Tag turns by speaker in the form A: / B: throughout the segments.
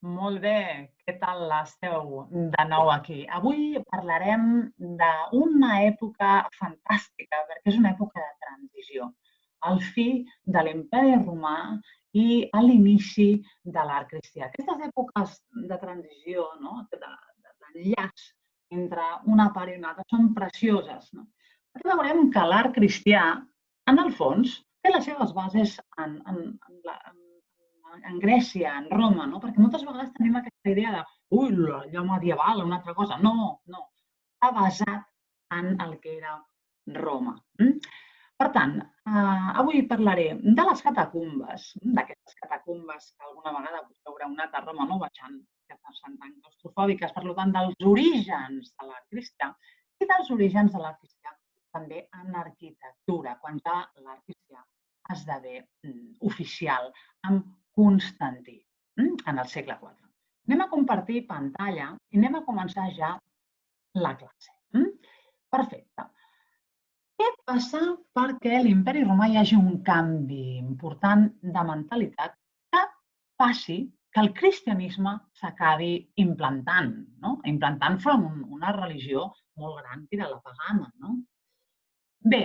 A: Molt bé, què tal esteu de nou aquí? Avui parlarem d'una època fantàstica, perquè és una època de transició, al fi de l'Imperi Romà i a l'inici de l'art cristià. Aquestes èpoques de transició, no? D'enllaç entre una part i una altra, són precioses. No? Aquí veurem que l'art cristià, en el fons, té les seves bases en Grècia, en Roma, no? Perquè moltes vegades tenim aquesta idea de ui, allò medieval, una altra cosa. No, no. Està basat en el que era Roma. Per tant, avui parlaré de les catacumbes, d'aquestes catacumbes que alguna vegada haureu anat a Roma, no baixant, que són tan claustrofòbiques, per tant, dels orígens de l'art cristià i dels orígens de l'art cristià també en arquitectura, quan ja l'art cristià esdevé oficial amb Constantí, en el segle IV. Anem a compartir pantalla i anem a començar ja la classe. Perfecte. Què passa perquè l'Imperi Romà hi hagi un canvi important de mentalitat que faci que el cristianisme s'acabi implantant, no? Implantant from una religió molt gran que era la pagana. No? Bé,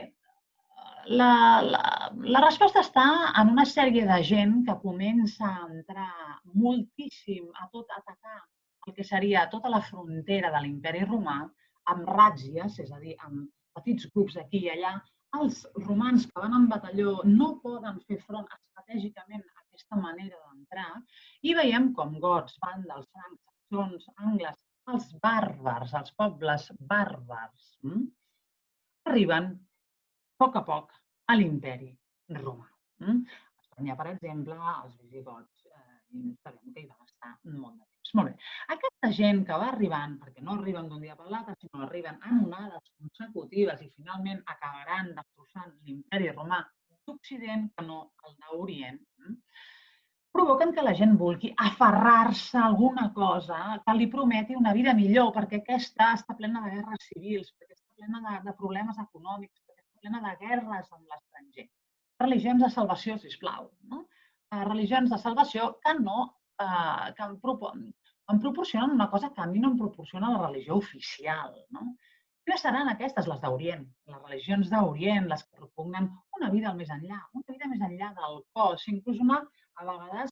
A: la resposta està en una sèrie de gent que comença a entrar moltíssim a atacar el que seria tota la frontera de l'Imperi Romà amb ràtzies, és a dir, amb petits grups aquí i allà. Els romans que van en batalló no poden fer front estratègicament a aquesta manera d'entrar i veiem com gots, vàndals, francs, saxons, angles, els bàrbars, els pobles bàrbars, arriben a poc a l'imperi romà. A Espanya, per exemple, els visigots sabem que hi van estar molt de temps. Molt bé. Aquesta gent que va arribant, perquè no arriben d'un dia per l'altre, sinó arriben en onades consecutives i finalment acabaran destrossant l'imperi romà d'Occident, que no el d'Orient, provoquen que la gent vulgui aferrar-se a alguna cosa que li prometi una vida millor, perquè aquesta està plena de guerres civils, perquè està plena de problemes econòmics, perquè està plena de guerres amb l'estranger. Religions de salvació, sisplau. No? Religions de salvació que em proporcionen una cosa que a mi no em proporciona la religió oficial. No? Quines seran aquestes, les d'Orient? Les religions d'Orient, les que propugnen una vida al més enllà, una vida més enllà del cos, inclús a vegades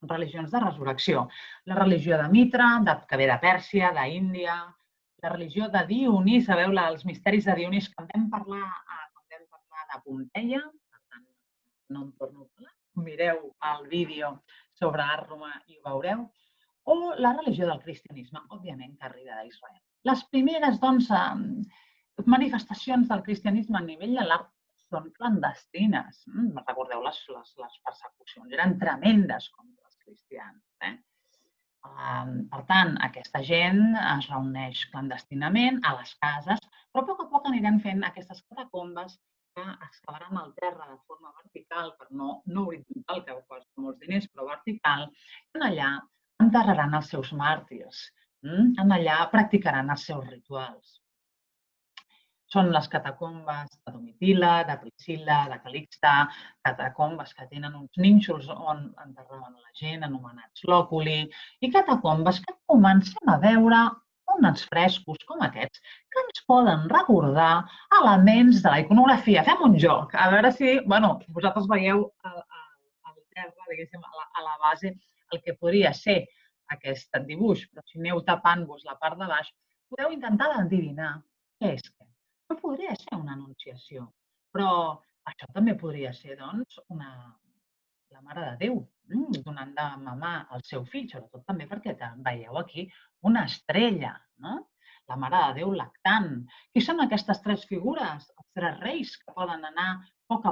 A: religions de resurrecció. La religió de Mitra, que ve de Pèrsia, d'Índia, la religió de Dionís, sabeu, els misteris de Dionís, que en vam parlar de Pompeia, per tant, no en torno a parlar, mireu el vídeo sobre art romà i ho veureu, o la religió del cristianisme, òbviament, que arriba d'Israel. Les primeres, doncs, manifestacions del cristianisme a nivell de l'art són clandestines. Recordeu, les persecucions eren tremendes contra els cristians. Per tant, aquesta gent es reuneix clandestinament a les cases, però a poc aniran fent aquestes catacombes que excavaran el terra de forma vertical, per no horitzontal, que costa molts diners, però vertical, i allà enterraran els seus màrtirs. Allà practicaran els seus rituals. Són les catacombes de Domitila, de Priscilla, de Calixta, catacombes que tenen uns nínxols on enterraven la gent, anomenats lòculi, i catacombes que comencem a veure uns frescos com aquests que ens poden recordar elements de la iconografia. Fem un joc, a veure si vosaltres veieu al terra, diguéssim, a la base, el que podria ser aquest dibuix, però si aneu tapant-vos la part de baix, podeu intentar endevinar què és què. No podria ser una anunciació, però això també podria ser, doncs, la Mare de Déu donant de mamar al seu fill, sobretot també perquè veieu aquí una estrella, no? La Mare de Déu lactant. Qui són aquestes tres figures? Els tres reis que poden anar a poc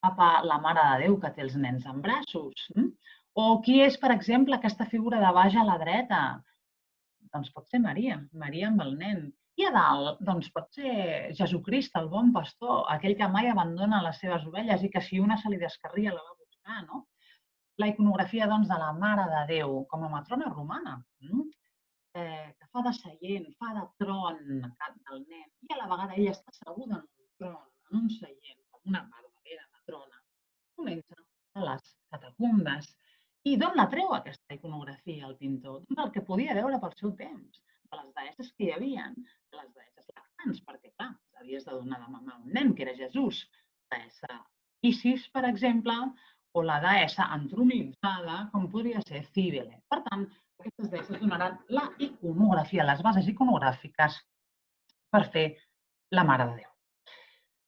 A: cap a la Mare de Déu que té els nens en braços. O qui és, per exemple, aquesta figura de baix a la dreta? Doncs pot ser Maria, Maria amb el nen. I a dalt, doncs pot ser Jesucrist, el bon pastor, aquell que mai abandona les seves ovelles i que si una se li descarria la va buscar, no? La iconografia, doncs, de la Mare de Déu com a matrona romana, que fa de seient, fa de tron del nen, i a la vegada ella està asseguda en un tron, en un seient, com una verdadera matrona. Comença a les catacumbes I d'on la treu aquesta iconografia el pintor? Doncs el que podia veure pel seu temps, de les deesses que hi havia, de les deesses lactants, perquè clar, havies de donar de mamar un nen, que era Jesús, la deessa Isis, per exemple, o la deessa entronitzada, com podria ser Cíbele. Per tant, aquestes deesses donaran la iconografia, les bases iconogràfiques per fer la Mare de Déu.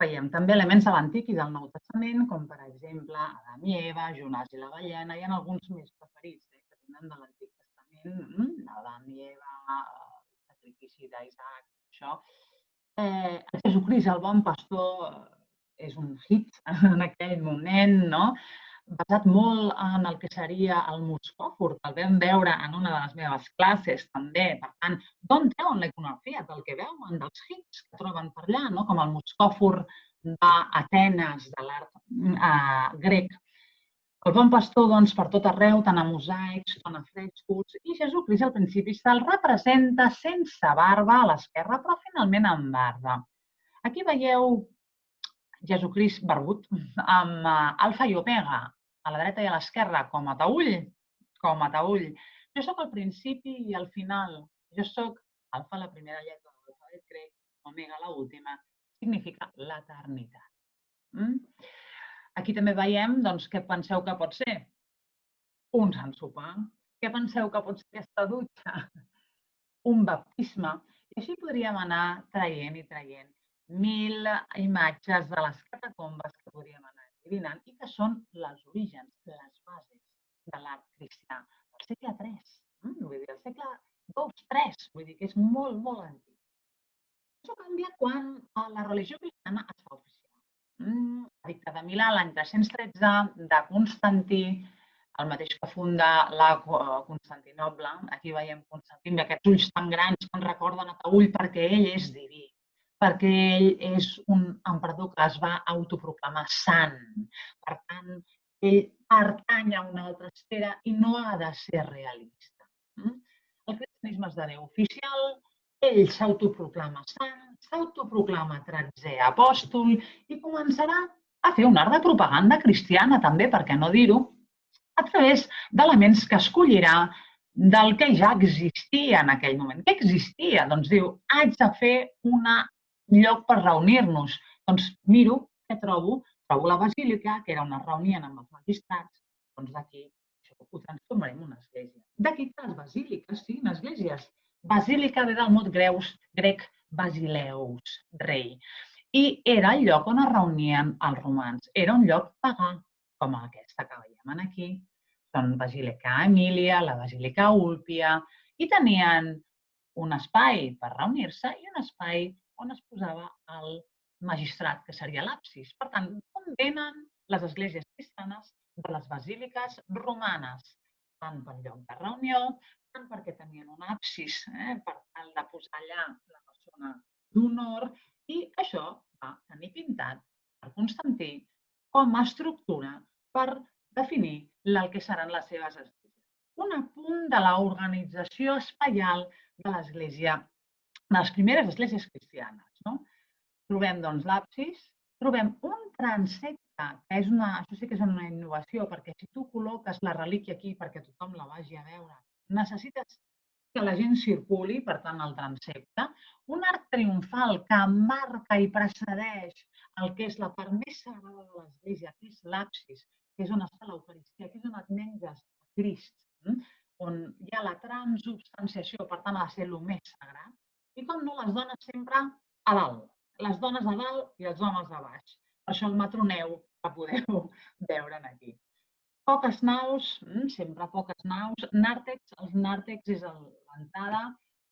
A: Veiem també elements de l'Antic i del Nou Testament, com per exemple Adam i Eva, Jonàs i la ballena, i en alguns més preferits que tenen de l'Antic Testament, Adam i Eva, el sacrifici d'Isaac, això. Jesucrist, el bon pastor, és un hit en aquell moment, no? Basat molt en el que seria el moscòfor, que el vam veure en una de les meves classes també. Per tant, d'on treuen la iconografia? Del que veuen, dels hits que troben per allà, no? Com el moscòfor d'Atenes, de l'art grec. El bon pastor, doncs, per tot arreu, tant a mosaics, tant a frescos, i Jesucrist al principi se'l representa sense barba a l'esquerra, però finalment amb barba. Aquí veieu Jesucrist barbut, amb alfa i omega, a la dreta i a l'esquerra, com a taüll, com a taüll. Jo sóc al principi i al final. Jo sóc alfa, la primera lletra de l'alfabet grec, omega, l'última, significa l'eternitat. Aquí també veiem, doncs, què penseu que pot ser? Un sant sopar. Què penseu que pot ser aquesta dutxa? Un baptisme. I així podríem anar traient i traient 1000 imatges de les catacombes que podríem anar endevinant i que són els orígens, les bases de l'art cristià del segle III. Vull dir, del segle II-III, vull dir que és molt, molt antic. Això canvia quan la religió cristiana es fa oficial. Edicte de Milà, l'any 313, de Constantí, el mateix que funda la Constantinoble. Aquí veiem Constantí amb aquests ulls tan grans que ens recorden a Taüll perquè ell és diví, perquè ell és un emperador que es va autoproclamar sant. Per tant, ell pertany a una altra esfera i no ha de ser realista. El cristianisme és de Déu oficial, ell s'autoproclama sant, s'autoproclama 13è apòstol i començarà a fer un art de propaganda cristiana també, per què no dir-ho, a través d'elements que escollirà del que ja existia en aquell moment. Què existia? Doncs diu, haig de fer un lloc per reunir-nos. Doncs miro què trobo. Trobo la basílica, que era on es reunien amb els magistrats. Doncs d'aquí ho transformarem en una església. D'aquí que les basíliques siguin esglésies. Basílica ve del mot grec basileus, rei. I era el lloc on es reunien els romans. Era un lloc pagà, com aquesta que veiem aquí. Són Basílica Emília, la Basílica Úlpia, i tenien un espai per reunir-se i un espai on es posava el magistrat, que seria l'absis. Per tant, on venen les esglésies cristianes de les basíliques romanes? Tant per lloc de reunió, tant perquè tenien un absis per tal de posar allà la persona d'honor, i això va tenir pintat per Constantí com a estructura per definir el que seran les seves esglésies. Un apunt de l'organització espaial de l'església, de les primeres esglésies cristianes. Trobem doncs l'absis, trobem un transepte, que és això sí que és una innovació, perquè si tu col·loques la relíquia aquí perquè tothom la vagi a veure, necessites que la gent circuli, per tant, el transepte, un arc triomfal que marca i precedeix el que és la part més sagrada de l'església, que és l'absis, que és on està l'Eucaristia, que és on et menges a Crist, on hi ha la transubstanciació, per tant, ha de ser el més sagrat, i com no, les dones sempre a dalt, les dones a dalt i els homes a baix. Per això el matroneu que podeu veure aquí. Poques naus, sempre poques naus, nàrtex, els nàrtex és l'entrada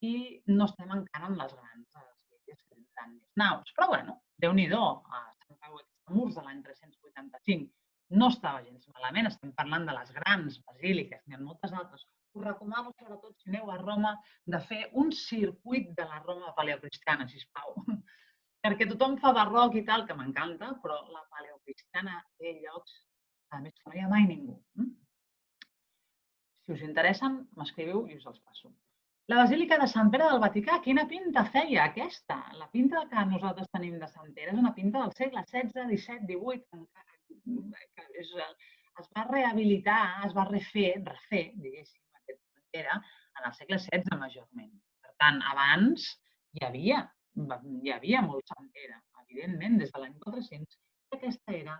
A: i no estem encara en les grans esglésies que tindran més naus. Però bueno, Déu-n'hi-do, a Sant Pau Extramurs de l'any 385 no estava gens malament, estem parlant de les grans basíliques, n'hi ha moltes altres. Us recomano, sobretot, si aneu a Roma, de fer un circuit de la Roma paleocristiana, sisplau. Perquè tothom fa barroc i tal, que m'encanta, però la paleocristiana té llocs, a més, que no hi ha mai ningú. Si us interessen, m'escriviu i us els passo. La Basílica de Sant Pere del Vaticà, quina pinta feia aquesta? La pinta que nosaltres tenim de Sant Pere és una pinta del segle XVI, XVII, XVIII, que és es va rehabilitar, es va refer, diguéssim, aquest cementera en el segle XVI majorment. Per tant, abans hi havia molt cementera, evidentment, des de l'any 400, i aquesta era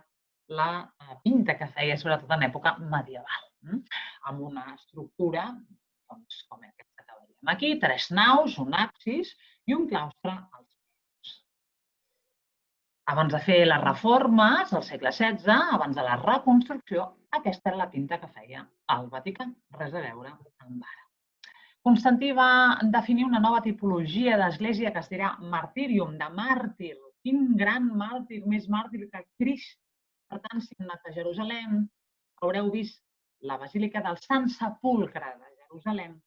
A: la pinta que feia, sobretot en època medieval, amb una estructura com aquesta que veiem aquí, 3 naus, un absis i un claustre als peus. Abans de fer les reformes, al segle XVI, abans de la reconstrucció, aquesta era la pinta que feia el Vaticà, res a veure amb ara. Constantí va definir una nova tipologia d'església que es dirà martirium, de màrtir. Quin gran màrtir, més màrtir que Crist. Per tant, si heu anat a Jerusalem, haureu vist la Basílica del Sant Sepulcre de Jerusalem,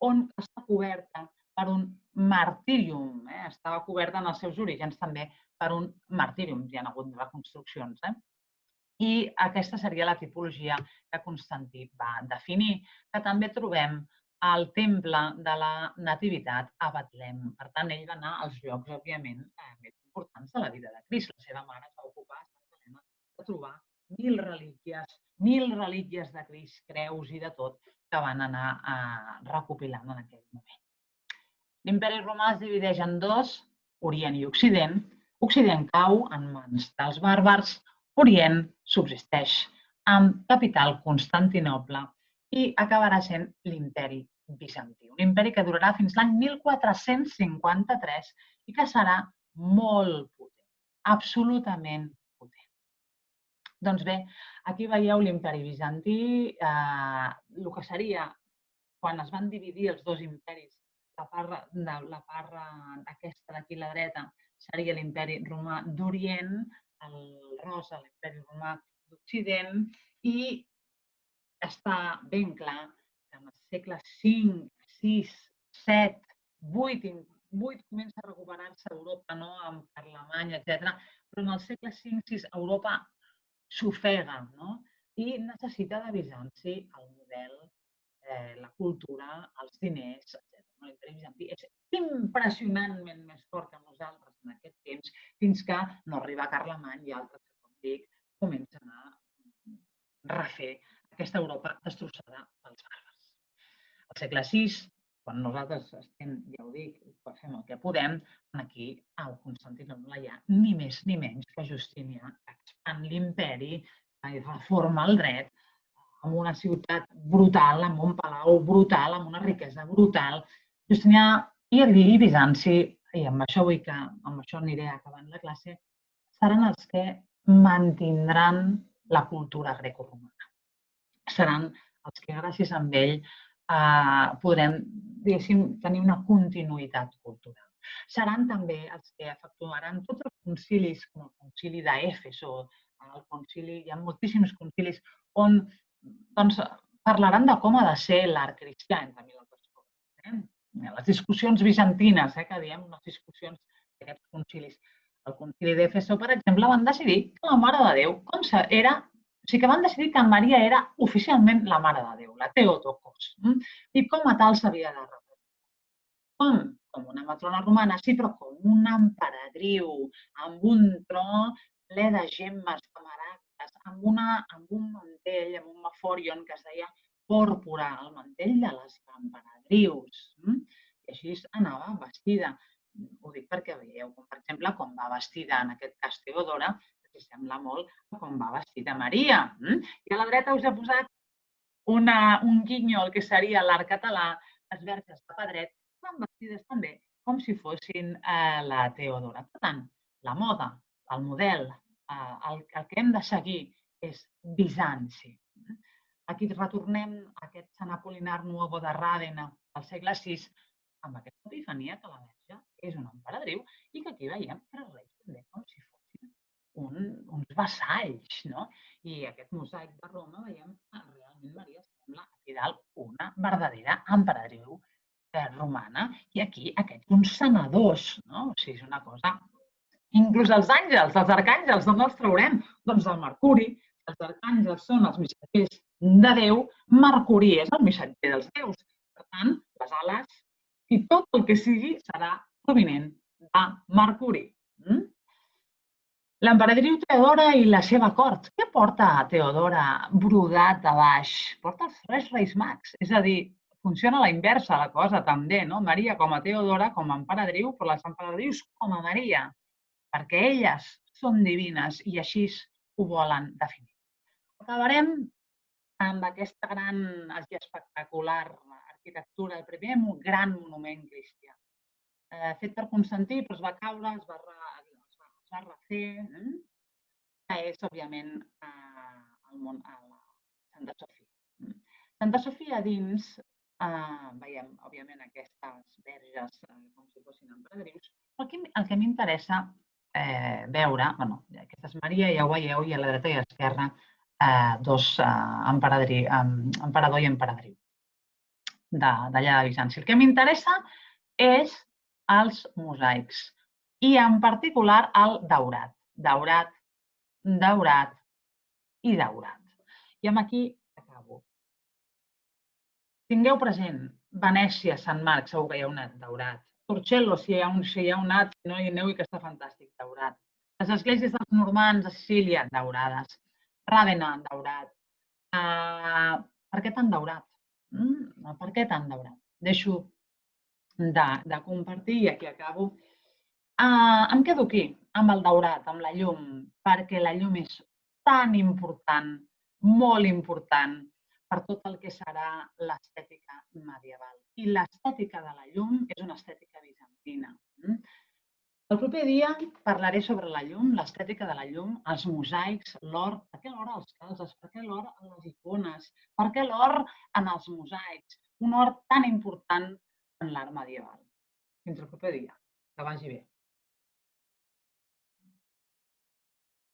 A: on està coberta per un martirium. Estava coberta en els seus orígens també per un martirium. Hi ha hagut reconstruccions. I aquesta seria la tipologia que Constantí va definir, que també trobem al temple de la Nativitat a Betlem. Per tant, ell va anar als llocs, òbviament, més importants de la vida de Crist. La seva mare es va ocupar, Santa Helena, de trobar 1.000 relíquies de Crist, creus i de tot, que van anar recopilant en aquell moment. L'imperi romà es divideix en dos, Orient i Occident. Occident cau en mans dels bàrbars, Orient subsisteix amb capital Constantinoble i acabarà sent l'imperi bizantí. Un imperi que durarà fins l'any 1453 i que serà molt potent, absolutament potent. Doncs bé, aquí veieu l'imperi bizantí, el que seria quan es van dividir els dos imperis, la part aquesta d'aquí a la dreta seria l'imperi romà d'Orient, el rosa l'imperi romà d'Occident, i està ben clar que en els segles V, VI, VII, VIII comença a recuperar-se Europa, no? Per Alemanya, etc. Però en els segles V, VI, Europa s'ofega, no? I necessita de Bizanci el model, la cultura, els diners, etc. L'imperi bizantí és impressionantment més fort que nosaltres en aquest temps, fins que no arriba Carlemany i altres, com dic, comencen a refer aquesta Europa destrossada pels bàrbars. Al segle VI, quan nosaltres estem, ja ho dic, fem el que podem, aquí al Constantinoble hi ha ni més ni menys que Justinià, que expand l'imperi, que reforma el dret, amb una ciutat brutal, amb un palau brutal, amb una riquesa brutal. Justinià i Bizanci, i amb això vull que, amb això aniré acabant la classe, seran els que mantindran la cultura grecoromana. Seran els que gràcies a ell podrem, diguéssim, tenir una continuïtat cultural. Seran també els que efectuaran tots els concilis, com el concili d'Éfeso, hi ha moltíssims concilis on parlaran de com ha de ser l'art cristià, entre mil altres coses. Les discussions bizantines, que diem, les discussions d'aquests concilis. El concili d'Éfeso, per exemple, van decidir que la Mare de Déu era... O sigui que van decidir que Maria era oficialment la Mare de Déu, la Theotokos, i com a tal s'havia de representar. Com una matrona romana, sí, però com una emperadriu, amb un tro ple de gemmes, de maragdes, amb un mantell, amb un maforion que es deia pòrpora, el mantell de les emperadrius. I així anava vestida. Ho dic perquè veieu, per exemple, com va vestida en aquest cas Teodora, que sembla molt com va vestida Maria. I a la dreta us he posat un guinyo, el que seria l'art català, les verges de pedret, van vestides també com si fossin la Teodora. Per tant, la moda, el model, el que hem de seguir és Bizanci. Aquí retornem a aquest Sant Apolinar Nuovo de Ràdena del segle VI, amb aquesta epifania que la verge és una emperadriu i que aquí veiem tres reis també com si fossin uns vassalls, no? I aquest mosaic de Roma veiem que realment Maria sembla aquí dalt una verdadera emperadriu romana i aquí aquests uns senadors, no? O sigui, és una cosa... Inclús els àngels, els arcàngels, d'on els traurem? Doncs del Mercuri. Els arcàngels són els missatgers de Déu, Mercuri és el missatger dels déus. Per tant, les ales i tot el que sigui serà provinent de Mercuri. L'emperadriu Teodora i la seva cort. Què porta Teodora brodat a baix? Porta els tres reis mags. És a dir, funciona a la inversa la cosa també, no? Maria com a Teodora, com a emperadriu, però les emperadrius com a Maria, perquè elles són divines i així ho volen definir. Acabarem amb aquesta gran i espectacular arquitectura, el primer gran monument cristià. Fet per Constantí, però es va caure, es va refer, que és, òbviament, a la Santa Sofia. Santa Sofia dins veiem, òbviament, aquestes verges com si fossin emperadrius, però aquí el que m'interessa veure, bueno, aquesta és Maria, ja ho veieu, i a la dreta i a l'esquerra dos emperador i emperadriu d'allà de Bizanci. El que m'interessa és els mosaics i en particular el daurat. Daurat, daurat i daurat. I amb aquí acabo. Tingueu present, Venècia, Sant Marc, segur que hi ha un anat daurat. Torcello, si hi ha un anat, si no hi aneu, que està fantàstic, daurat. Les esglésies dels normands a Sicília, daurades. Ràvena, daurat. Per què tan daurat? Per què tan daurat? Deixo de compartir i aquí acabo. Em quedo aquí, amb el daurat, amb la llum, perquè la llum és tan important, molt important, per tot el que serà l'estètica medieval. I l'estètica de la llum és una estètica bizantina. El proper dia parlaré sobre la llum, l'estètica de la llum, els mosaics, l'or, per què l'or als calzes, per què l'or a les icones, per què l'or en els mosaics, un or tan important en l'art medieval. Fins el proper dia. Que vagi bé.